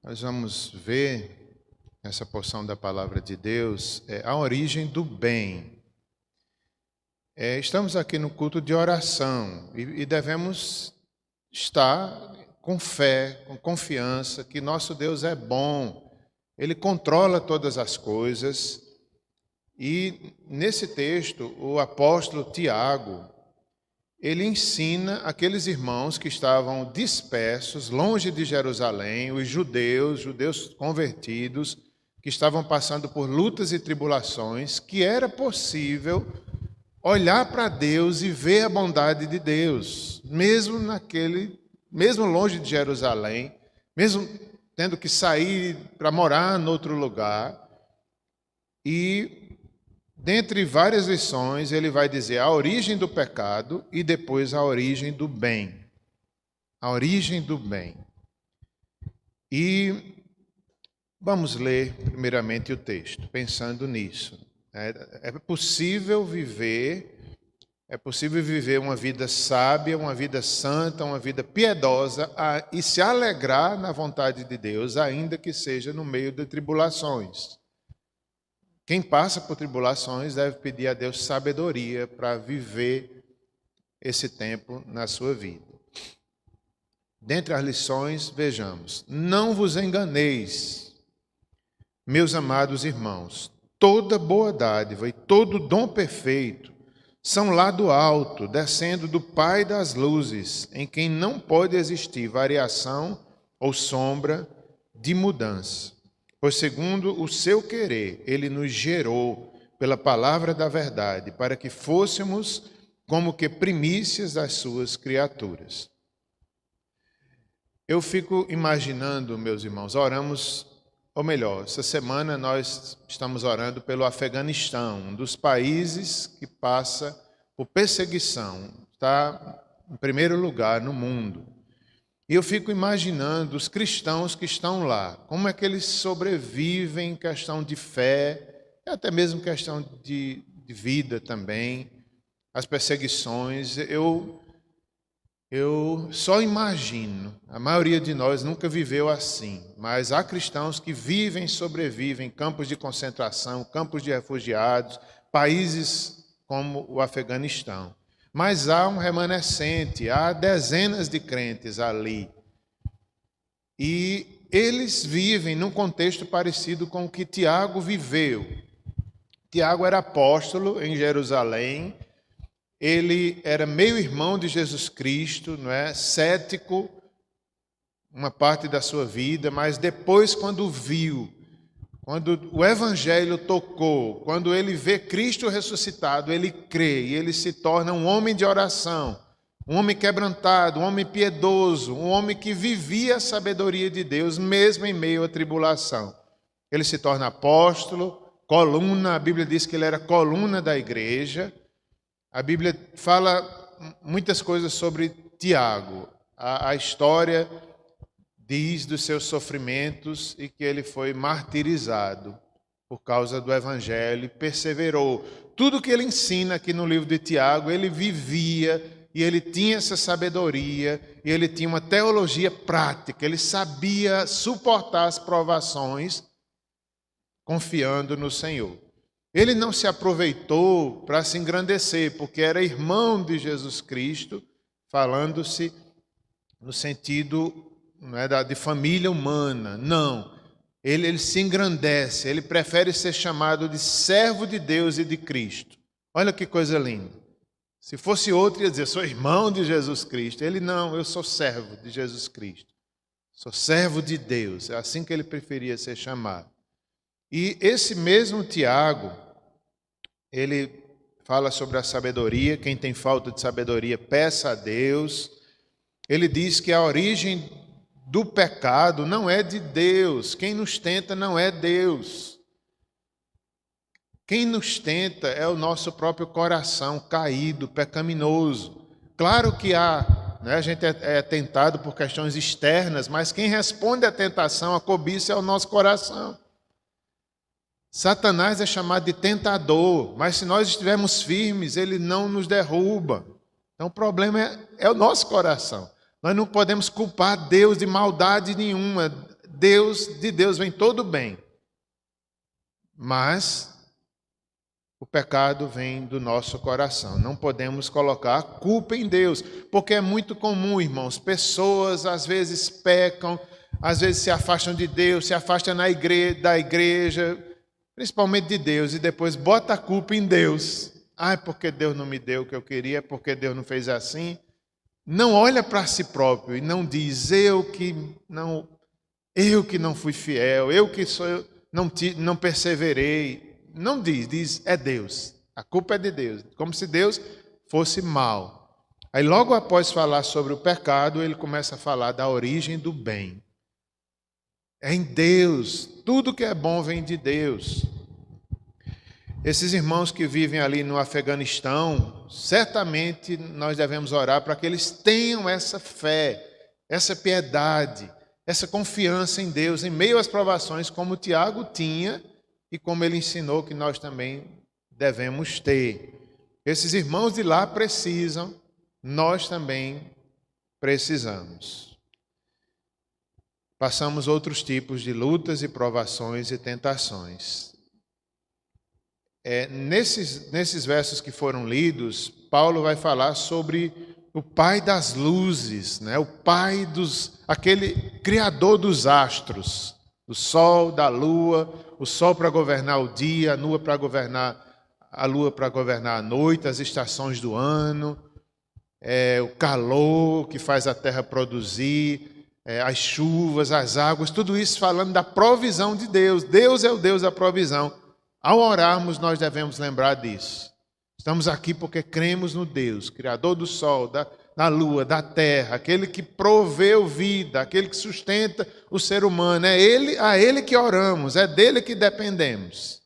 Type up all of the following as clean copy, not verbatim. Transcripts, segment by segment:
Nós vamos ver nessa porção da palavra de Deus a origem do bem. Estamos aqui no culto de oração e devemos estar com fé, com confiança que nosso Deus é bom, Ele controla todas as coisas. E nesse texto, o apóstolo Tiago, ele ensina aqueles irmãos que estavam dispersos, longe de Jerusalém, os judeus convertidos, que estavam passando por lutas e tribulações, que era possível olhar para Deus e ver a bondade de Deus, mesmo longe de Jerusalém, mesmo tendo que sair para morar em outro lugar. E dentre várias lições, ele vai dizer a origem do pecado e depois a origem do bem. A origem do bem. E vamos ler primeiramente o texto, pensando nisso. É possível viver uma vida sábia, uma vida santa, uma vida piedosa e se alegrar na vontade de Deus, ainda que seja no meio de tribulações. Quem passa por tribulações deve pedir a Deus sabedoria para viver esse tempo na sua vida. Dentre as lições, vejamos: não vos enganeis, meus amados irmãos, toda boa dádiva e todo dom perfeito são lá do alto, descendo do Pai das luzes, em quem não pode existir variação ou sombra de mudança. Pois segundo o seu querer, ele nos gerou pela palavra da verdade, para que fôssemos como que primícias das suas criaturas. Eu fico imaginando, meus irmãos, essa semana nós estamos orando pelo Afeganistão, um dos países que passa por perseguição, está em primeiro lugar no mundo. E eu fico imaginando os cristãos que estão lá, como é que eles sobrevivem em questão de fé, até mesmo questão de vida também, as perseguições. Eu só imagino, a maioria de nós nunca viveu assim, mas há cristãos que vivem e sobrevivem em campos de concentração, campos de refugiados, países como o Afeganistão. Mas há um remanescente, há dezenas de crentes ali. E eles vivem num contexto parecido com o que Tiago viveu. Tiago era apóstolo em Jerusalém, ele era meio-irmão de Jesus Cristo, cético, uma parte da sua vida, mas depois quando o evangelho tocou, quando ele vê Cristo ressuscitado, ele crê e ele se torna um homem de oração, um homem quebrantado, um homem piedoso, um homem que vivia a sabedoria de Deus, mesmo em meio à tribulação. Ele se torna apóstolo, coluna, a Bíblia diz que ele era coluna da igreja. A Bíblia fala muitas coisas sobre Tiago, a história diz dos seus sofrimentos e que ele foi martirizado por causa do evangelho e perseverou. Tudo que ele ensina aqui no livro de Tiago, ele vivia e ele tinha essa sabedoria e ele tinha uma teologia prática, ele sabia suportar as provações confiando no Senhor. Ele não se aproveitou para se engrandecer, porque era irmão de Jesus Cristo, falando-se no sentido de família humana. Não, ele se engrandece, ele prefere ser chamado de servo de Deus e de Cristo. Olha que coisa linda. Se fosse outro, ia dizer, sou irmão de Jesus Cristo. Ele não, eu sou servo de Jesus Cristo. Sou servo de Deus, é assim que ele preferia ser chamado. E esse mesmo Tiago, ele fala sobre a sabedoria, quem tem falta de sabedoria, peça a Deus. Ele diz que a origem do pecado não é de Deus. Quem nos tenta não é Deus. Quem nos tenta é o nosso próprio coração caído, pecaminoso. Claro que a gente é tentado por questões externas, mas quem responde à tentação, à cobiça, é o nosso coração. Satanás é chamado de tentador, mas se nós estivermos firmes, ele não nos derruba. Então o problema é o nosso coração. Nós não podemos culpar Deus de maldade nenhuma. de Deus vem todo o bem. Mas o pecado vem do nosso coração. Não podemos colocar a culpa em Deus, porque é muito comum, irmãos, pessoas às vezes pecam, às vezes se afastam de Deus, se afastam da igreja, principalmente de Deus, e depois bota a culpa em Deus. Ah, porque Deus não me deu o que eu queria, porque Deus não fez assim. Não olha para si próprio e não diz, eu que não fui fiel, não perseverei. Não diz, é Deus. A culpa é de Deus. Como se Deus fosse mal. Aí logo após falar sobre o pecado, ele começa a falar da origem do bem. É em Deus. Tudo que é bom vem de Deus. Esses irmãos que vivem ali no Afeganistão, certamente nós devemos orar para que eles tenham essa fé, essa piedade, essa confiança em Deus, em meio às provações, como Tiago tinha e como ele ensinou que nós também devemos ter. Esses irmãos de lá precisam, nós também precisamos. Passamos outros tipos de lutas e provações e tentações. Nesses versos que foram lidos, Paulo vai falar sobre o Pai das luzes, né? O Pai aquele Criador dos astros, do sol, da lua, o sol para governar o dia, a lua para governar a noite, as estações do ano, o calor que faz a terra produzir, as chuvas, as águas, tudo isso falando da provisão de Deus. Deus é o Deus da provisão. Ao orarmos, nós devemos lembrar disso. Estamos aqui porque cremos no Deus, Criador do sol, da lua, da terra, aquele que proveu vida, aquele que sustenta o ser humano. É a Ele que oramos, é dele que dependemos.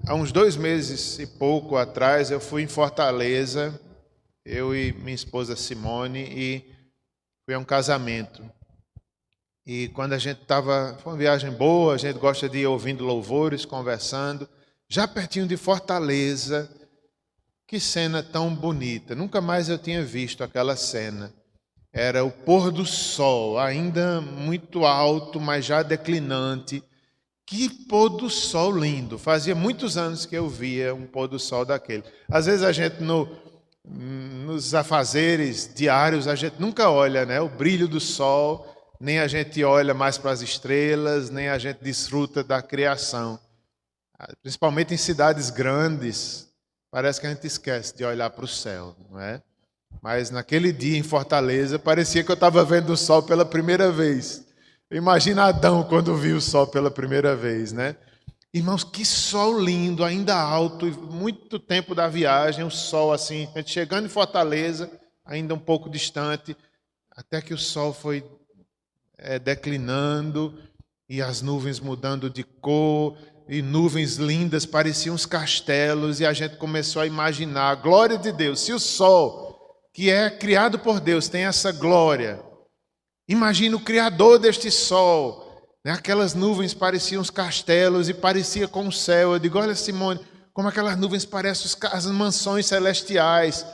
Há uns 2 meses e pouco atrás, eu fui em Fortaleza, eu e minha esposa Simone, e fui a um casamento. E quando a gente foi uma viagem boa, a gente gosta de ir ouvindo louvores, conversando, já pertinho de Fortaleza. Que cena tão bonita, nunca mais eu tinha visto aquela cena. Era o pôr do sol, ainda muito alto, mas já declinante. Que pôr do sol lindo, fazia muitos anos que eu via um pôr do sol daquele. Às vezes a gente nos afazeres diários, a gente nunca olha, né, o brilho do sol, nem a gente olha mais para as estrelas, nem a gente desfruta da criação. Principalmente em cidades grandes, parece que a gente esquece de olhar para o céu, não é? Mas naquele dia em Fortaleza, parecia que eu estava vendo o sol pela primeira vez. Imagina Adão quando viu o sol pela primeira vez, né? Irmãos, que sol lindo, ainda alto, muito tempo da viagem, o sol assim, a gente chegando em Fortaleza, ainda um pouco distante, até que o sol foi declinando e as nuvens mudando de cor, e nuvens lindas, pareciam uns castelos, e a gente começou a imaginar a glória de Deus. Se o sol, que é criado por Deus, tem essa glória, imagina o Criador deste sol, né? Aquelas nuvens pareciam os castelos e parecia com o céu. Eu digo, olha Simone, como aquelas nuvens parecem as mansões celestiais.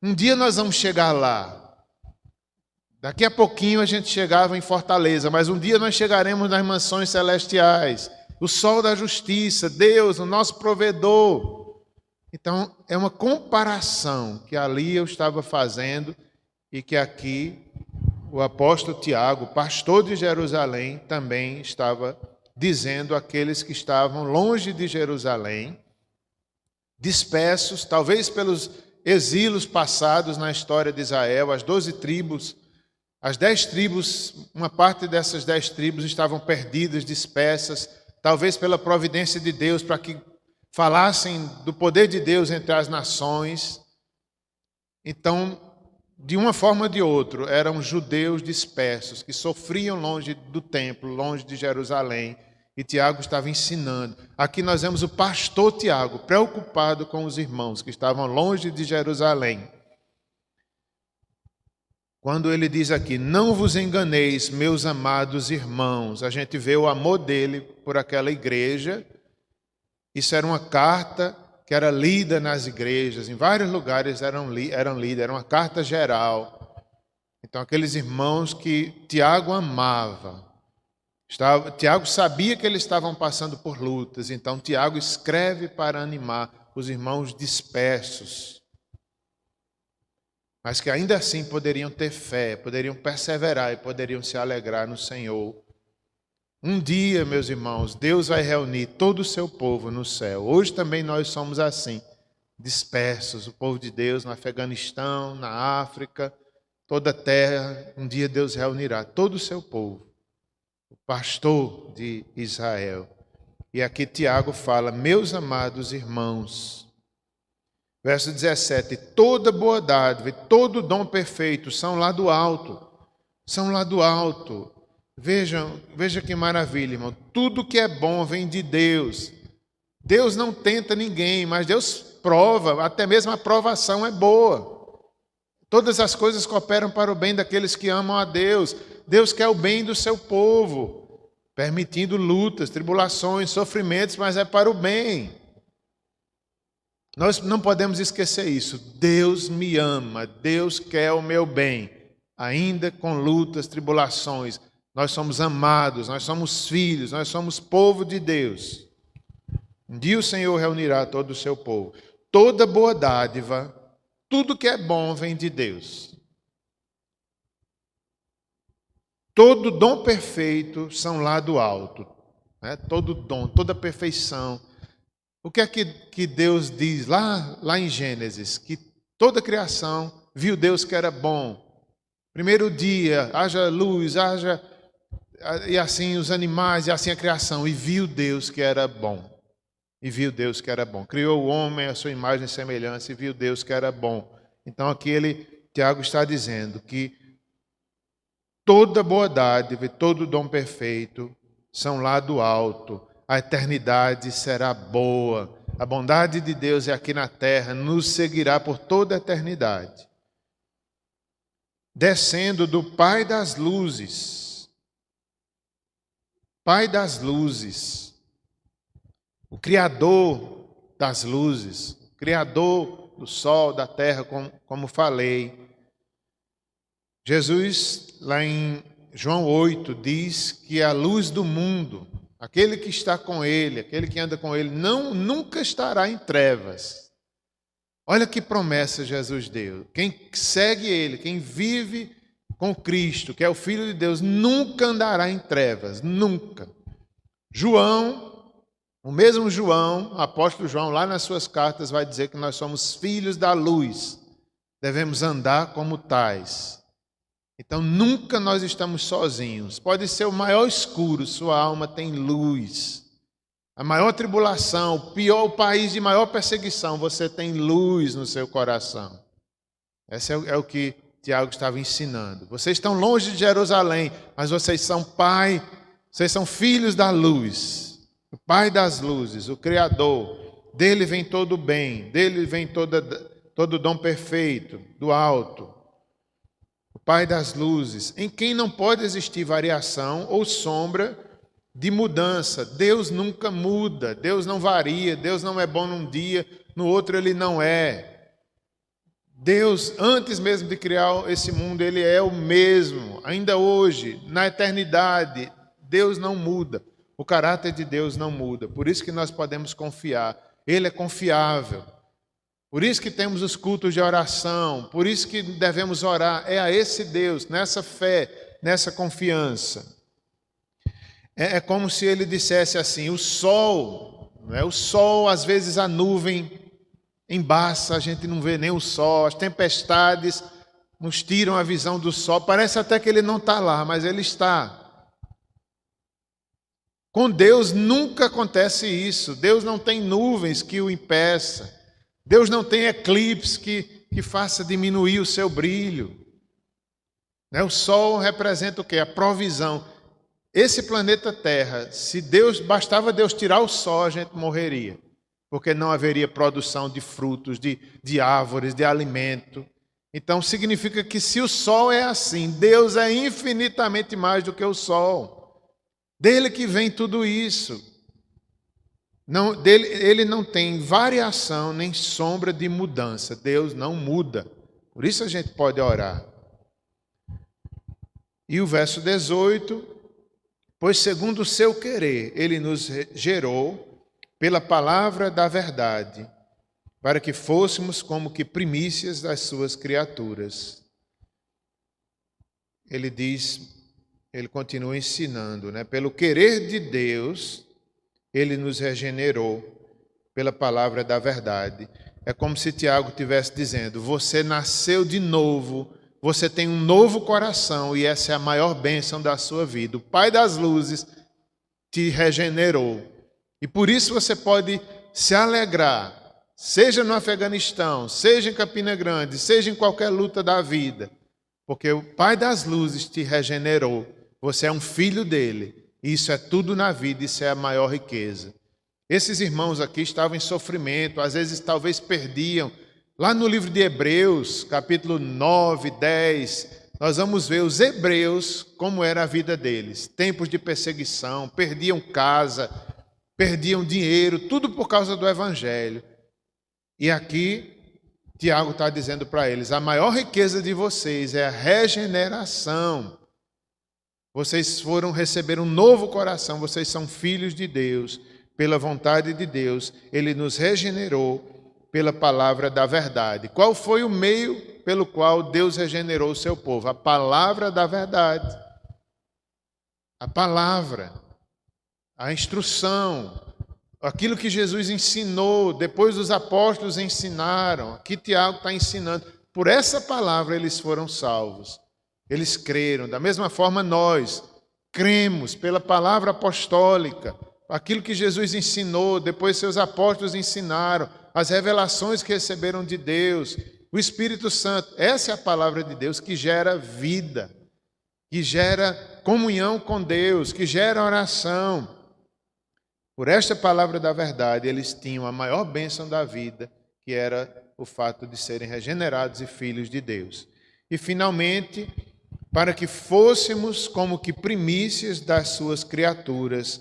Um dia nós vamos chegar lá. Daqui a pouquinho a gente chegava em Fortaleza, mas um dia nós chegaremos nas mansões celestiais. O sol da justiça, Deus, o nosso provedor. Então, é uma comparação que ali eu estava fazendo e que aqui o apóstolo Tiago, pastor de Jerusalém, também estava dizendo àqueles que estavam longe de Jerusalém, dispersos, talvez pelos exilos passados na história de Israel, as 12 tribos, as 10 tribos, uma parte dessas 10 tribos estavam perdidas, dispersas, talvez pela providência de Deus, para que falassem do poder de Deus entre as nações. Então, de uma forma ou de outra, eram judeus dispersos, que sofriam longe do templo, longe de Jerusalém, e Tiago estava ensinando. Aqui nós vemos o pastor Tiago, preocupado com os irmãos que estavam longe de Jerusalém. Quando ele diz aqui, não vos enganeis, meus amados irmãos, a gente vê o amor dele por aquela igreja. Isso era uma carta que era lida nas igrejas, em vários lugares eram lidas, era uma carta geral. Então, aqueles irmãos que Tiago amava. Tiago sabia que eles estavam passando por lutas, então Tiago escreve para animar os irmãos dispersos, mas que ainda assim poderiam ter fé, poderiam perseverar e poderiam se alegrar no Senhor. Um dia, meus irmãos, Deus vai reunir todo o seu povo no céu. Hoje também nós somos assim, dispersos, o povo de Deus no Afeganistão, na África, toda a terra. Um dia Deus reunirá todo o seu povo, o pastor de Israel. E aqui Tiago fala: meus amados irmãos, verso 17, toda boa dádiva e todo dom perfeito são lá do alto, são lá do alto. Veja que maravilha, irmão. Tudo que é bom vem de Deus. Deus não tenta ninguém, mas Deus prova, até mesmo a provação é boa. Todas as coisas cooperam para o bem daqueles que amam a Deus. Deus quer o bem do seu povo, permitindo lutas, tribulações, sofrimentos, mas é para o bem. Nós não podemos esquecer isso. Deus me ama, Deus quer o meu bem, ainda com lutas, tribulações. Nós somos amados, nós somos filhos, nós somos povo de Deus. Um dia o Senhor reunirá todo o seu povo. Toda boa dádiva, tudo que é bom vem de Deus. Todo dom perfeito são lá do alto. Né? Todo dom, toda perfeição. O que é que Deus diz lá em Gênesis? Que toda a criação viu Deus que era bom. Primeiro dia, haja luz, e assim os animais, e assim a criação. E viu Deus que era bom. E viu Deus que era bom. Criou o homem à sua imagem e semelhança e viu Deus que era bom. Então aqui Tiago está dizendo que toda boa dádiva e todo dom perfeito são lá do alto. A eternidade será boa. A bondade de Deus é aqui na terra, nos seguirá por toda a eternidade. Descendo do Pai das luzes. Pai das luzes. O Criador das luzes. Criador do sol, da terra, como falei. Jesus, lá em João 8, diz que é a luz do mundo. Aquele que está com ele, aquele que anda com ele, nunca estará em trevas. Olha que promessa Jesus deu. Quem segue ele, quem vive com Cristo, que é o Filho de Deus, nunca andará em trevas, nunca. João, o mesmo João, o apóstolo João, lá nas suas cartas, vai dizer que nós somos filhos da luz. Devemos andar como tais. Então, nunca nós estamos sozinhos. Pode ser o maior escuro, sua alma tem luz. A maior tribulação, o país de maior perseguição, você tem luz no seu coração. Esse é o que Tiago estava ensinando. Vocês estão longe de Jerusalém, mas vocês são vocês são filhos da luz. O Pai das luzes, o Criador. Dele vem todo o bem, dele vem todo o dom perfeito, do alto. Pai das luzes, em quem não pode existir variação ou sombra de mudança. Deus nunca muda, Deus não varia, Deus não é bom num dia, no outro ele não é. Deus, antes mesmo de criar esse mundo, ele é o mesmo, ainda hoje, na eternidade. Deus não muda, o caráter de Deus não muda, por isso que nós podemos confiar, ele é confiável. Por isso que temos os cultos de oração, por isso que devemos orar, é a esse Deus, nessa fé, nessa confiança. É como se ele dissesse assim, o sol, às vezes a nuvem embaça, a gente não vê nem o sol, as tempestades nos tiram a visão do sol, parece até que ele não está lá, mas ele está. Com Deus nunca acontece isso, Deus não tem nuvens que o impeçam. Deus não tem eclipse que faça diminuir o seu brilho. O sol representa o quê? A provisão. Esse planeta Terra, bastava Deus tirar o sol, a gente morreria. Porque não haveria produção de frutos, de árvores, de alimento. Então significa que se o sol é assim, Deus é infinitamente mais do que o sol. Dele que vem tudo isso. Ele não tem variação nem sombra de mudança. Deus não muda. Por isso a gente pode orar. E o verso 18: pois segundo o seu querer, ele nos gerou pela palavra da verdade, para que fôssemos como que primícias das suas criaturas. Ele diz, ele continua ensinando, né? Pelo querer de Deus, ele nos regenerou pela palavra da verdade. É como se Tiago estivesse dizendo: você nasceu de novo, você tem um novo coração e essa é a maior bênção da sua vida. O Pai das luzes te regenerou. E por isso você pode se alegrar, seja no Afeganistão, seja em Campina Grande, seja em qualquer luta da vida, porque o Pai das luzes te regenerou. Você é um filho dele. Isso é tudo na vida, isso é a maior riqueza. Esses irmãos aqui estavam em sofrimento, às vezes talvez perdiam. Lá no livro de Hebreus, capítulo 9, 10, nós vamos ver os hebreus, como era a vida deles. Tempos de perseguição, perdiam casa, perdiam dinheiro, tudo por causa do evangelho. E aqui, Tiago está dizendo para eles: a maior riqueza de vocês é a regeneração. Vocês foram receber um novo coração, vocês são filhos de Deus, pela vontade de Deus. Ele nos regenerou pela palavra da verdade. Qual foi o meio pelo qual Deus regenerou o seu povo? A palavra da verdade. A palavra, a instrução, aquilo que Jesus ensinou, depois os apóstolos ensinaram, aqui Tiago está ensinando. Por essa palavra eles foram salvos. Eles creram. Da mesma forma nós cremos pela palavra apostólica, aquilo que Jesus ensinou, depois seus apóstolos ensinaram, as revelações que receberam de Deus, o Espírito Santo. Essa é a palavra de Deus que gera vida, que gera comunhão com Deus, que gera oração. Por esta palavra da verdade, eles tinham a maior bênção da vida, que era o fato de serem regenerados e filhos de Deus. E, finalmente, para que fôssemos como que primícias das suas criaturas.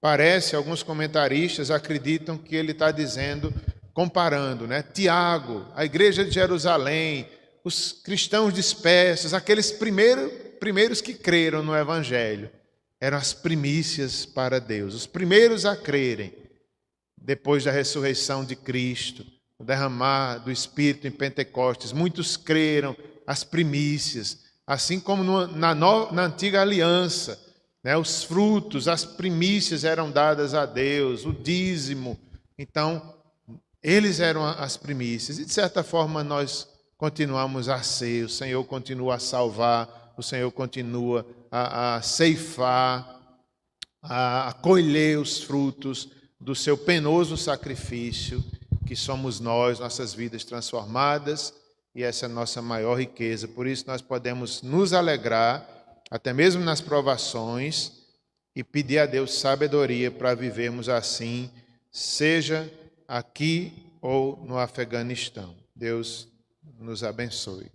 Parece, alguns comentaristas acreditam que ele está dizendo, comparando, né? Tiago, a igreja de Jerusalém, os cristãos dispersos, aqueles primeiros que creram no evangelho, eram as primícias para Deus, os primeiros a crerem, depois da ressurreição de Cristo, o derramar do Espírito em Pentecostes. Muitos creram, as primícias, assim como na antiga aliança, né, os frutos, as primícias eram dadas a Deus, o dízimo. Então, eles eram as primícias. E, de certa forma, nós continuamos a ser. O Senhor continua a salvar, o Senhor continua a ceifar, a colher os frutos do seu penoso sacrifício, que somos nós, nossas vidas transformadas, e essa é a nossa maior riqueza. Por isso nós podemos nos alegrar, até mesmo nas provações, e pedir a Deus sabedoria para vivermos assim, seja aqui ou no Afeganistão. Deus nos abençoe.